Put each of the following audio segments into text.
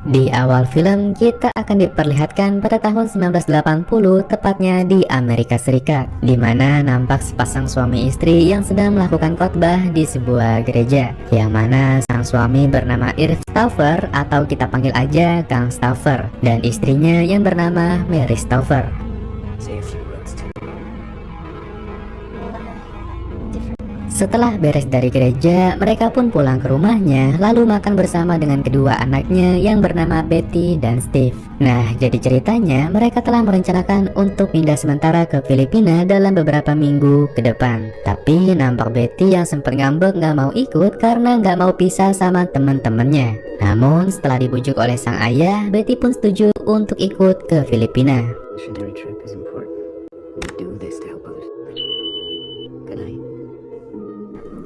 Di awal film, kita akan diperlihatkan pada tahun 1980, tepatnya di Amerika Serikat, di mana nampak sepasang suami istri yang sedang melakukan khotbah di sebuah gereja, yang mana sang suami bernama Irv Stauffer atau kita panggil aja Kang Stauffer, dan istrinya yang bernama Mary Stauffer. Setelah beres dari gereja, mereka pun pulang ke rumahnya, lalu makan bersama dengan kedua anaknya yang bernama Betty dan Steve. Nah, jadi ceritanya mereka telah merencanakan untuk pindah sementara ke Filipina dalam beberapa minggu ke depan. Tapi nampak Betty yang sempat ngambek gak mau ikut karena gak mau pisah sama teman-temannya. Namun setelah dibujuk oleh sang ayah, Betty pun setuju untuk ikut ke Filipina.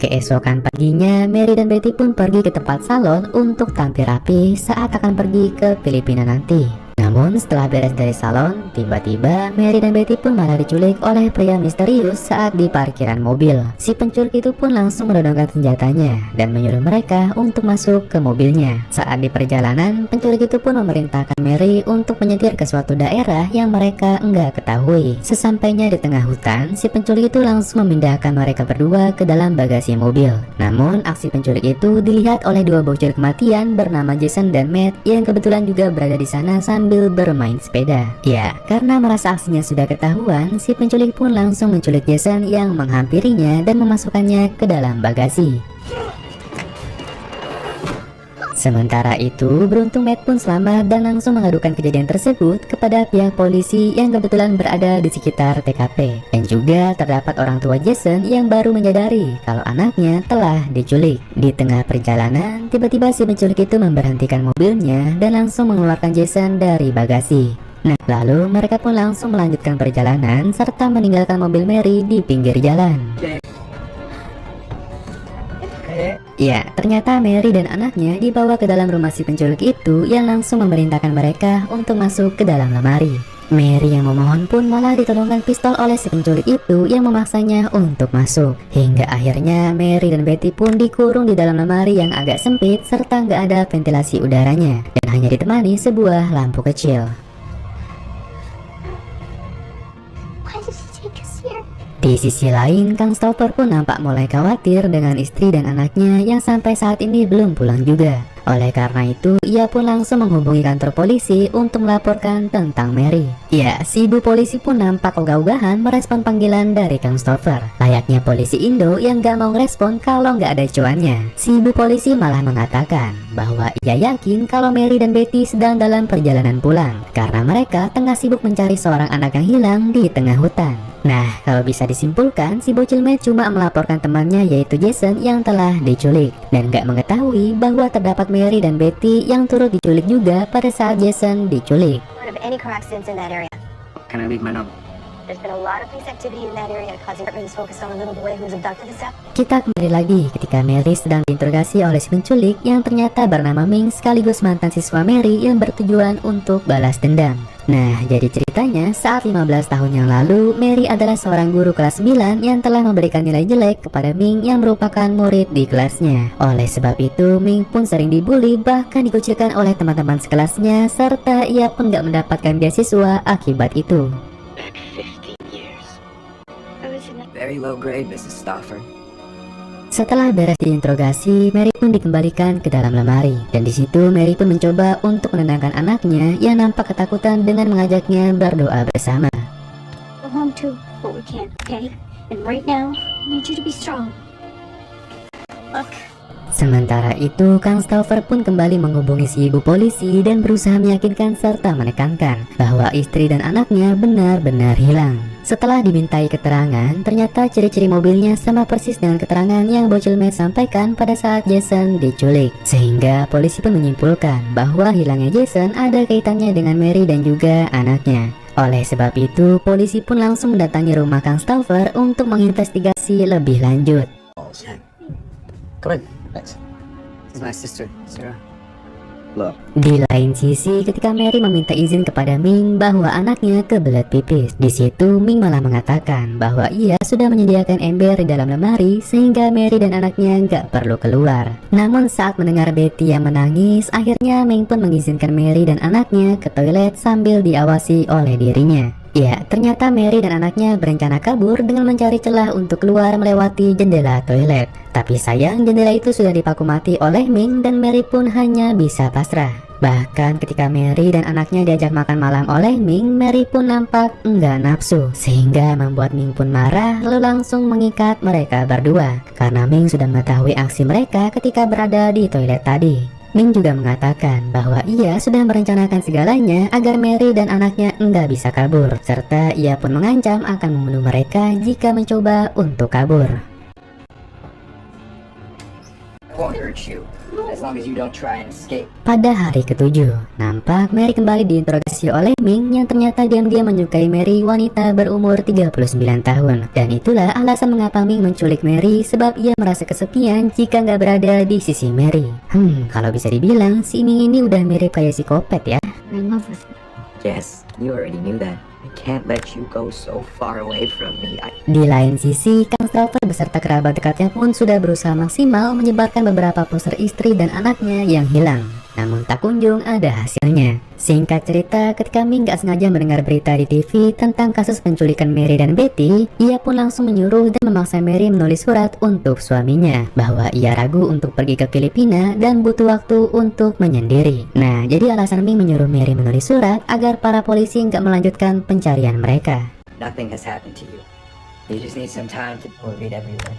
Keesokan paginya, Mary dan Betty pun pergi ke tempat salon untuk tampil rapi saat akan pergi ke Filipina nanti. Namun setelah beres dari salon, tiba-tiba Mary dan Betty pun malah diculik oleh pria misterius saat di parkiran mobil. Si penculik itu pun langsung menodongkan senjatanya dan menyuruh mereka untuk masuk ke mobilnya. Saat di perjalanan, penculik itu pun memerintahkan Mary untuk menyetir ke suatu daerah yang mereka enggak ketahui. Sesampainya di tengah hutan, si penculik itu langsung memindahkan mereka berdua ke dalam bagasi mobil. Namun aksi penculik itu dilihat oleh dua bocil kematian bernama Jason dan Matt yang kebetulan juga berada di sana sambil bermain sepeda. Ya, karena merasa aksinya sudah ketahuan, si penculik pun langsung menculik Jason yang menghampirinya dan memasukkannya ke dalam bagasi. Sementara itu, beruntung Matt pun selamat dan langsung mengadukan kejadian tersebut kepada pihak polisi yang kebetulan berada di sekitar TKP. Dan juga terdapat orang tua Jason yang baru menyadari kalau anaknya telah diculik. Di tengah perjalanan, tiba-tiba si penculik itu memberhentikan mobilnya dan langsung mengeluarkan Jason dari bagasi. Nah, lalu mereka pun langsung melanjutkan perjalanan serta meninggalkan mobil Mary di pinggir jalan. Ya, ternyata Mary dan anaknya dibawa ke dalam rumah si penculik itu yang langsung memerintahkan mereka untuk masuk ke dalam lemari. Mary yang memohon pun malah ditodongkan pistol oleh si penculik itu yang memaksanya untuk masuk. Hingga akhirnya Mary dan Betty pun dikurung di dalam lemari yang agak sempit serta nggak ada ventilasi udaranya dan hanya ditemani sebuah lampu kecil. Di sisi lain, Kang Stauffer pun nampak mulai khawatir dengan istri dan anaknya yang sampai saat ini belum pulang juga. Oleh karena itu, ia pun langsung menghubungi kantor polisi untuk melaporkan tentang Mary. Ya, si ibu polisi pun nampak ogah-ogahan merespon panggilan dari Kang Stauffer. Layaknya polisi Indo yang gak mau ngerespon kalau gak ada cuannya. Si ibu polisi malah mengatakan bahwa ia yakin kalau Mary dan Betty sedang dalam perjalanan pulang karena mereka tengah sibuk mencari seorang anak yang hilang di tengah hutan. Nah, kalau bisa disimpulkan, si bocil Matt cuma melaporkan temannya yaitu Jason yang telah diculik dan gak mengetahui bahwa terdapat Mary dan Betty yang turut diculik juga pada saat Jason diculik. Kita kembali lagi ketika Mary sedang diinterogasi oleh si penculik yang ternyata bernama Ming sekaligus mantan siswa Mary yang bertujuan untuk balas dendam. Nah, jadi ceritanya saat 15 tahun yang lalu, Mary adalah seorang guru kelas 9 yang telah memberikan nilai jelek kepada Ming yang merupakan murid di kelasnya. Oleh sebab itu, Ming pun sering dibully bahkan dikucilkan oleh teman-teman sekelasnya serta ia pun gak mendapatkan beasiswa akibat itu. Setelah beres diinterogasi, Mary pun dikembalikan ke dalam lemari dan di situ Mary pun mencoba untuk menenangkan anaknya yang nampak ketakutan dengan mengajaknya berdoa bersama. Sementara itu, Kang Stauffer pun kembali menghubungi si ibu polisi dan berusaha meyakinkan serta menekankan bahwa istri dan anaknya benar-benar hilang. Setelah dimintai keterangan, ternyata ciri-ciri mobilnya sama persis dengan keterangan yang bocil Matt sampaikan pada saat Jason diculik. Sehingga polisi pun menyimpulkan bahwa hilangnya Jason ada kaitannya dengan Mary dan juga anaknya. Oleh sebab itu, polisi pun langsung mendatangi rumah Kang Stauffer untuk menginvestigasi lebih lanjut. Come in. Thanks. This is my sister, Sarah. Look, Di lain sisi, ketika Mary meminta izin kepada Ming bahwa anaknya kebelet pipis, di situ Ming malah mengatakan bahwa ia sudah menyediakan ember di dalam lemari sehingga Mary dan anaknya nggak perlu keluar. Namun saat mendengar Betty yang menangis, akhirnya Ming pun mengizinkan Mary dan anaknya ke toilet sambil diawasi oleh dirinya. Ya, ternyata Mary dan anaknya berencana kabur dengan mencari celah untuk keluar melewati jendela toilet. Tapi sayang, jendela itu sudah dipaku mati oleh Ming dan Mary pun hanya bisa pasrah. Bahkan ketika Mary dan anaknya diajak makan malam oleh Ming, Mary pun nampak enggak nafsu, sehingga membuat Ming pun marah lalu langsung mengikat mereka berdua. Karena Ming sudah mengetahui aksi mereka ketika berada di toilet tadi. Ming juga mengatakan bahwa ia sudah merencanakan segalanya agar Mary dan anaknya enggak bisa kabur, serta ia pun mengancam akan membunuh mereka jika mencoba untuk kabur. I won't hurt you as long as you don't try and escape. Pada hari ketujuh, nampak Mary kembali diinterogasi oleh Ming yang ternyata diam-diam menyukai Mary, wanita berumur 39 tahun. Dan itulah alasan mengapa Ming menculik Mary, sebab ia merasa kesepian jika nggak berada di sisi Mary. Kalau bisa dibilang si Ming ini udah mirip kayak psikopat ya. Yes, you already knew that. I can't let you go so far away from me. Di lain sisi, Kang Stalker beserta kerabat dekatnya pun sudah berusaha maksimal menyebarkan beberapa poster istri dan anaknya yang hilang. Namun tak kunjung ada hasilnya. Singkat cerita, ketika Ming gak sengaja mendengar berita di TV tentang kasus penculikan Mary dan Betty, ia pun langsung menyuruh dan memaksa Mary menulis surat untuk suaminya bahwa ia ragu untuk pergi ke Filipina dan butuh waktu untuk menyendiri. Nah, jadi alasan Ming menyuruh Mary menulis surat agar para polisi gak melanjutkan pencarian mereka. Nothing has happened to you. You just need some time to read everything.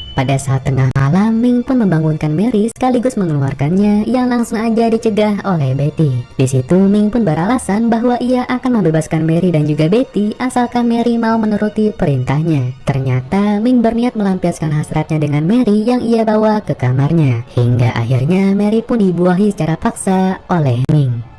Pada saat tengah malam, Ming pun membangunkan Mary sekaligus mengeluarkannya yang langsung aja dicegah oleh Betty. Di situ Ming pun beralasan bahwa ia akan membebaskan Mary dan juga Betty asalkan Mary mau menuruti perintahnya. Ternyata Ming berniat melampiaskan hasratnya dengan Mary yang ia bawa ke kamarnya. Hingga akhirnya Mary pun dibuahi secara paksa oleh Ming.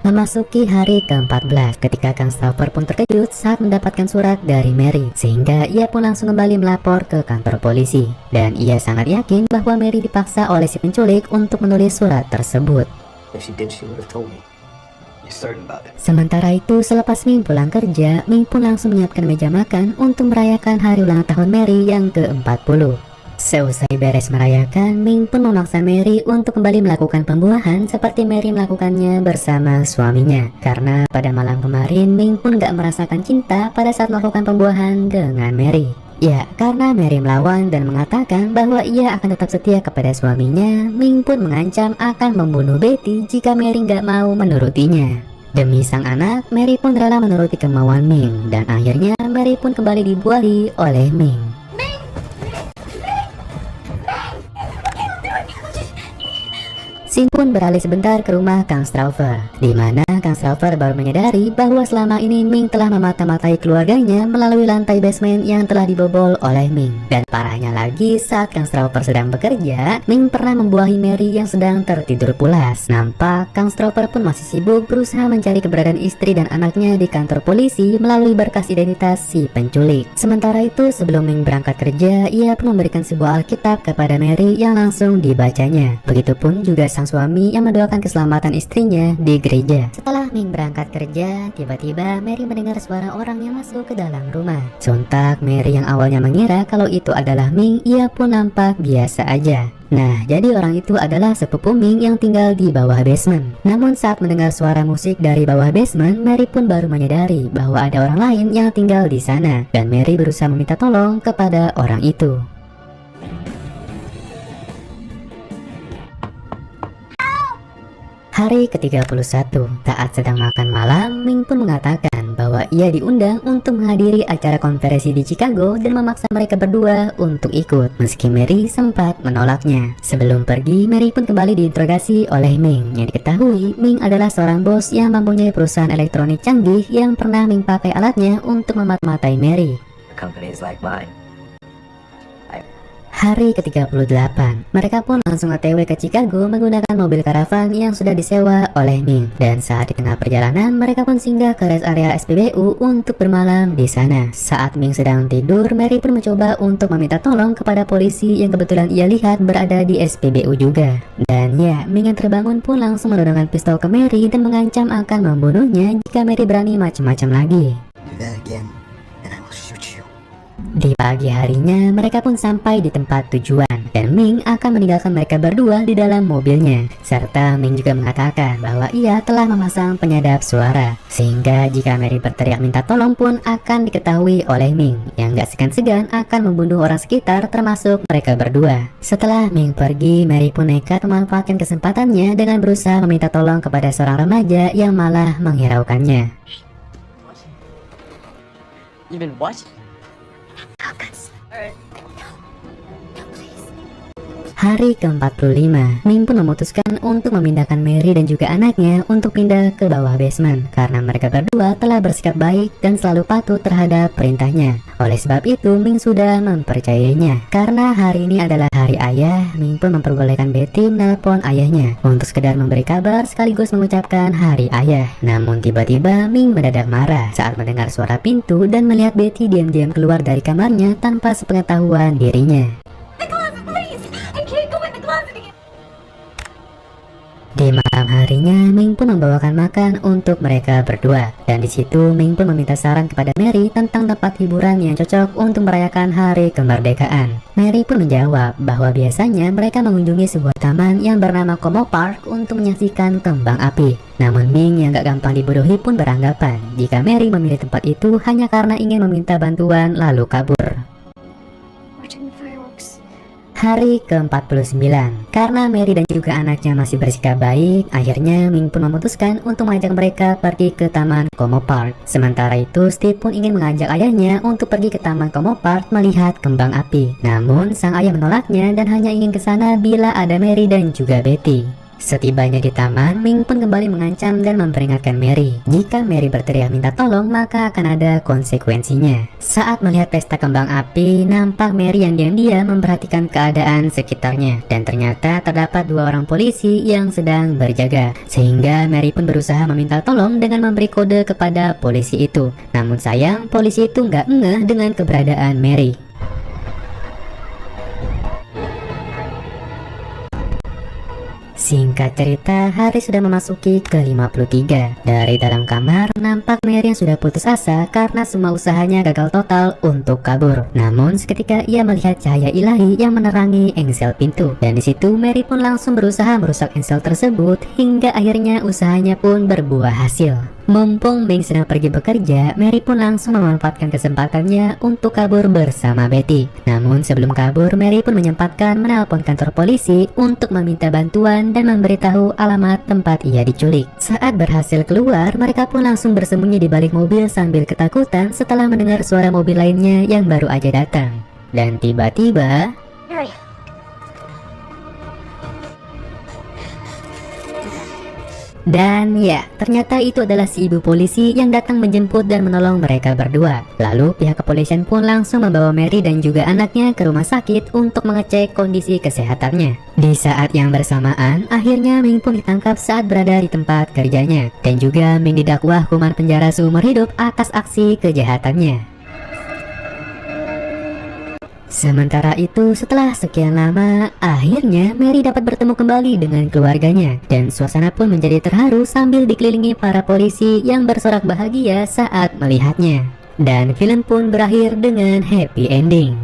Memasuki hari ke-14 ketika Kang Staufer pun terkejut saat mendapatkan surat dari Mary, sehingga ia pun langsung kembali melapor ke kantor polisi. Dan ia sangat yakin bahwa Mary dipaksa oleh si penculik untuk menulis surat tersebut. If she did, she would have told me. You certain about it? Sementara itu, selepas Ming pulang kerja, Ming pun langsung menyiapkan meja makan untuk merayakan hari ulang tahun Mary yang ke-40. Seusai beres merayakan, Ming pun memaksa Mary untuk kembali melakukan pembuahan seperti Mary melakukannya bersama suaminya. Karena pada malam kemarin, Ming pun gak merasakan cinta pada saat melakukan pembuahan dengan Mary. Ya, karena Mary melawan dan mengatakan bahwa ia akan tetap setia kepada suaminya, Ming pun mengancam akan membunuh Betty jika Mary gak mau menurutinya. Demi sang anak, Mary pun rela menuruti kemauan Ming, dan akhirnya Mary pun kembali dibuahi oleh Ming. Scene pun beralih sebentar ke rumah Kang Staufer, di mana Kang Staufer baru menyadari bahwa selama ini Ming telah memata-matai keluarganya melalui lantai basement yang telah dibobol oleh Ming. Dan parahnya lagi, saat Kang Staufer sedang bekerja, Ming pernah membuahi Mary yang sedang tertidur pulas. Nampak Kang Staufer pun masih sibuk berusaha mencari keberadaan istri dan anaknya di kantor polisi melalui berkas identitas si penculik. Sementara itu, sebelum Ming berangkat kerja, ia pun memberikan sebuah Alkitab kepada Mary yang langsung dibacanya. Begitupun juga sang suami yang mendoakan keselamatan istrinya di gereja. Setelah Ming berangkat kerja, tiba-tiba Mary mendengar suara orang yang masuk ke dalam rumah. Sontak Mary yang awalnya mengira kalau itu adalah Ming, ia pun nampak biasa aja. Nah, jadi orang itu adalah sepupu Ming yang tinggal di bawah basement. Namun saat mendengar suara musik dari bawah basement, Mary pun baru menyadari bahwa ada orang lain yang tinggal di sana. Dan Mary berusaha meminta tolong kepada orang itu. Hari ke-31, saat sedang makan malam, Ming pun mengatakan bahwa ia diundang untuk menghadiri acara konferensi di Chicago dan memaksa mereka berdua untuk ikut, meski Mary sempat menolaknya. Sebelum pergi, Mary pun kembali diinterogasi oleh Ming, yang diketahui Ming adalah seorang bos yang mempunyai perusahaan elektronik canggih yang pernah Ming pakai alatnya untuk memata-matai Mary. Companies like mine. Hari ke-38, mereka pun langsung OTW ke Chicago menggunakan mobil karavan yang sudah disewa oleh Ming. Dan saat di tengah perjalanan, mereka pun singgah ke rest area SPBU untuk bermalam di sana. Saat Ming sedang tidur, Mary pun mencoba untuk meminta tolong kepada polisi yang kebetulan ia lihat berada di SPBU juga. Dan ya, Ming yang terbangun pun langsung menodongkan pistol ke Mary dan mengancam akan membunuhnya jika Mary berani macam-macam lagi. Do that again, and I will shoot you. Di pagi harinya, mereka pun sampai di tempat tujuan dan Ming akan meninggalkan mereka berdua di dalam mobilnya. Serta Ming juga mengatakan bahwa ia telah memasang penyadap suara, sehingga jika Mary berteriak minta tolong pun akan diketahui oleh Ming, yang gak segan-segan akan membunuh orang sekitar termasuk mereka berdua. Setelah Ming pergi, Mary pun nekat memanfaatkan kesempatannya dengan berusaha meminta tolong kepada seorang remaja yang malah menghiraukannya. You've been what? Hari ke-45, Ming pun memutuskan untuk memindahkan Mary dan juga anaknya untuk pindah ke bawah basement karena mereka berdua telah bersikap baik dan selalu patuh terhadap perintahnya. Oleh sebab itu, Ming sudah mempercayainya. Karena hari ini adalah hari ayah, Ming pun memperbolehkan Betty menelpon ayahnya untuk sekedar memberi kabar sekaligus mengucapkan hari ayah. Namun tiba-tiba Ming mendadak marah saat mendengar suara pintu dan melihat Betty diam-diam keluar dari kamarnya tanpa sepengetahuan dirinya. Di malam harinya, Ming pun membawakan makan untuk mereka berdua. Dan di situ Ming pun meminta saran kepada Mary tentang tempat hiburan yang cocok untuk merayakan hari kemerdekaan. Mary pun menjawab bahwa biasanya mereka mengunjungi sebuah taman yang bernama Como Park untuk menyaksikan kembang api. Namun Ming yang gak gampang dibodohi pun beranggapan jika Mary memilih tempat itu hanya karena ingin meminta bantuan lalu kabur. Hari ke-49, karena Mary dan juga anaknya masih bersikap baik, akhirnya Ming pun memutuskan untuk mengajak mereka pergi ke Taman Como Park. Sementara itu, Steve pun ingin mengajak ayahnya untuk pergi ke Taman Como Park melihat kembang api. Namun, sang ayah menolaknya dan hanya ingin ke sana bila ada Mary dan juga Betty. Setibanya di taman, Ming pun kembali mengancam dan memperingatkan Mary. Jika Mary berteriak minta tolong, maka akan ada konsekuensinya. Saat melihat pesta kembang api, nampak Mary yang diam-diam memperhatikan keadaan sekitarnya. Dan ternyata terdapat dua orang polisi yang sedang berjaga. Sehingga Mary pun berusaha meminta tolong dengan memberi kode kepada polisi itu. Namun sayang, polisi itu nggak ngeh dengan keberadaan Mary. Singkat cerita, hari sudah memasuki ke-53. Dari dalam kamar, nampak Mary yang sudah putus asa karena semua usahanya gagal total untuk kabur. Namun, seketika ia melihat cahaya ilahi yang menerangi engsel pintu. Dan di situ Mary pun langsung berusaha merusak engsel tersebut hingga akhirnya usahanya pun berbuah hasil. Mumpung Ming sedang pergi bekerja, Mary pun langsung memanfaatkan kesempatannya untuk kabur bersama Betty. Namun sebelum kabur, Mary pun menyempatkan menelpon kantor polisi untuk meminta bantuan dan memberitahu alamat tempat ia diculik. Saat berhasil keluar, mereka pun langsung bersembunyi di balik mobil sambil ketakutan setelah mendengar suara mobil lainnya yang baru aja datang. Dan tiba-tiba, dan ya, ternyata itu adalah si ibu polisi yang datang menjemput dan menolong mereka berdua. Lalu pihak kepolisian pun langsung membawa Mary dan juga anaknya ke rumah sakit untuk mengecek kondisi kesehatannya. Di saat yang bersamaan, akhirnya Ming pun ditangkap saat berada di tempat kerjanya. Dan juga Ming didakwa hukuman penjara seumur hidup atas aksi kejahatannya. Sementara itu, setelah sekian lama, akhirnya Mary dapat bertemu kembali dengan keluarganya. Dan suasana pun menjadi terharu sambil dikelilingi para polisi yang bersorak bahagia saat melihatnya. Dan film pun berakhir dengan happy ending.